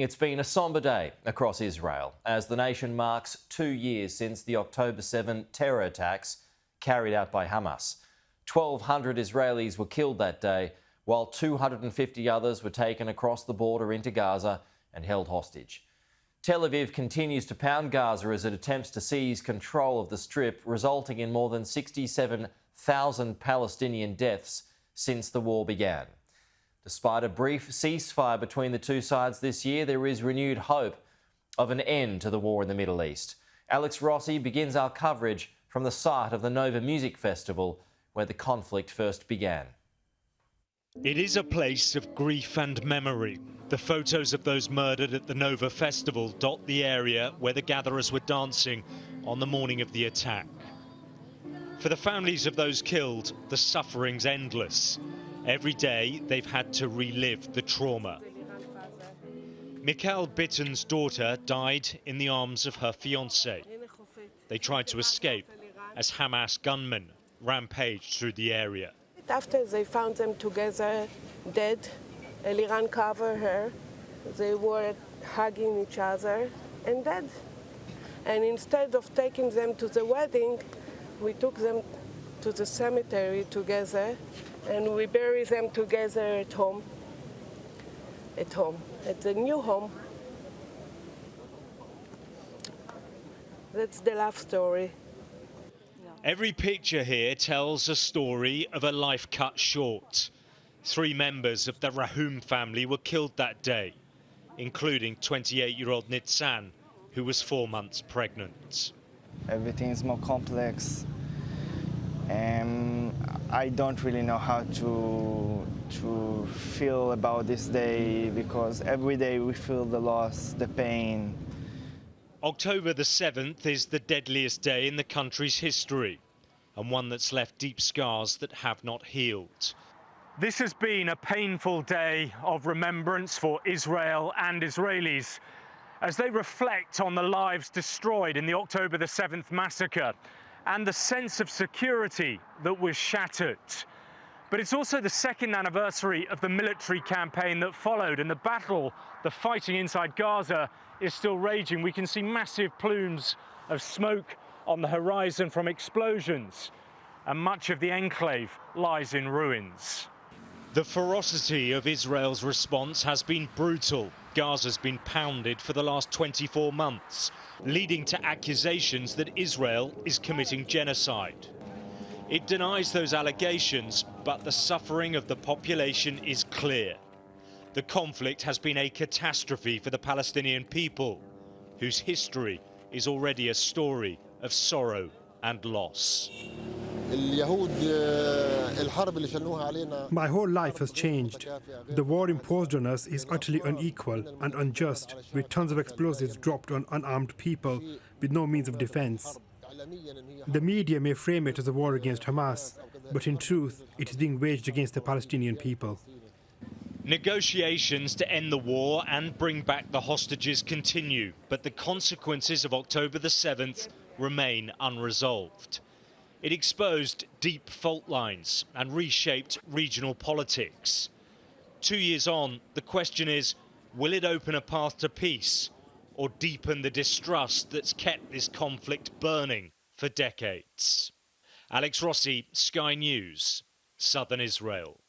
It's been a sombre day across Israel as the nation marks 2 years since the October 7 terror attacks carried out by Hamas. 1,200 Israelis were killed that day, while 250 others were taken across the border into Gaza and held hostage. Tel Aviv continues to pound Gaza as it attempts to seize control of the Strip, resulting in more than 67,000 Palestinian deaths since the war began. Despite a brief ceasefire between the two sides this year, there is renewed hope of an end to the war in the Middle East. Alex Rossi begins our coverage from the site of the Nova Music Festival, where the conflict first began. It is a place of grief and memory. The photos of those murdered at the Nova Festival dot the area where the gatherers were dancing on the morning of the attack. For the families of those killed, the suffering's endless. Every day, they've had to relive the trauma. Mikhail Bitten's daughter died in the arms of her fiancé. They tried to escape as Hamas gunmen rampaged through the area. After they found them together, dead, Eliran covered her. They were hugging each other and dead. And instead of taking them to the wedding, we took them to the cemetery together, and we bury them together at home, at the new home. That's the love story. Every picture here tells a story of a life cut short. 3 members of the Rahum family were killed that day, including 28-year-old Nitzan, who was 4 months pregnant. Everything is more complex. I don't really know how to feel about this day, because every day we feel the loss, the pain. October the 7th is the deadliest day in the country's history, and one that's left deep scars that have not healed. This has been a painful day of remembrance for Israel and Israelis as they reflect on the lives destroyed in the October the 7th massacre and the sense of security that was shattered. But it's also the 2nd anniversary of the military campaign that followed, and the battle, the fighting inside Gaza, is still raging. We can see massive plumes of smoke on the horizon from explosions, and much of the enclave lies in ruins. The ferocity of Israel's response has been brutal. Gaza's been pounded for the last 24 months, leading to accusations that Israel is committing genocide. It denies those allegations, but the suffering of the population is clear. The conflict has been a catastrophe for the Palestinian people, whose history is already a story of sorrow and loss. My whole life has changed. The war imposed on us is utterly unequal and unjust, with tons of explosives dropped on unarmed people with no means of defense. The media may frame it as a war against Hamas, but in truth, it is being waged against the Palestinian people. Negotiations to end the war and bring back the hostages continue, but the consequences of October the 7th remain unresolved. It exposed deep fault lines and reshaped regional politics. 2 years on, the question is, will it open a path to peace or deepen the distrust that's kept this conflict burning for decades? Alex Rossi, Sky News, Southern Israel.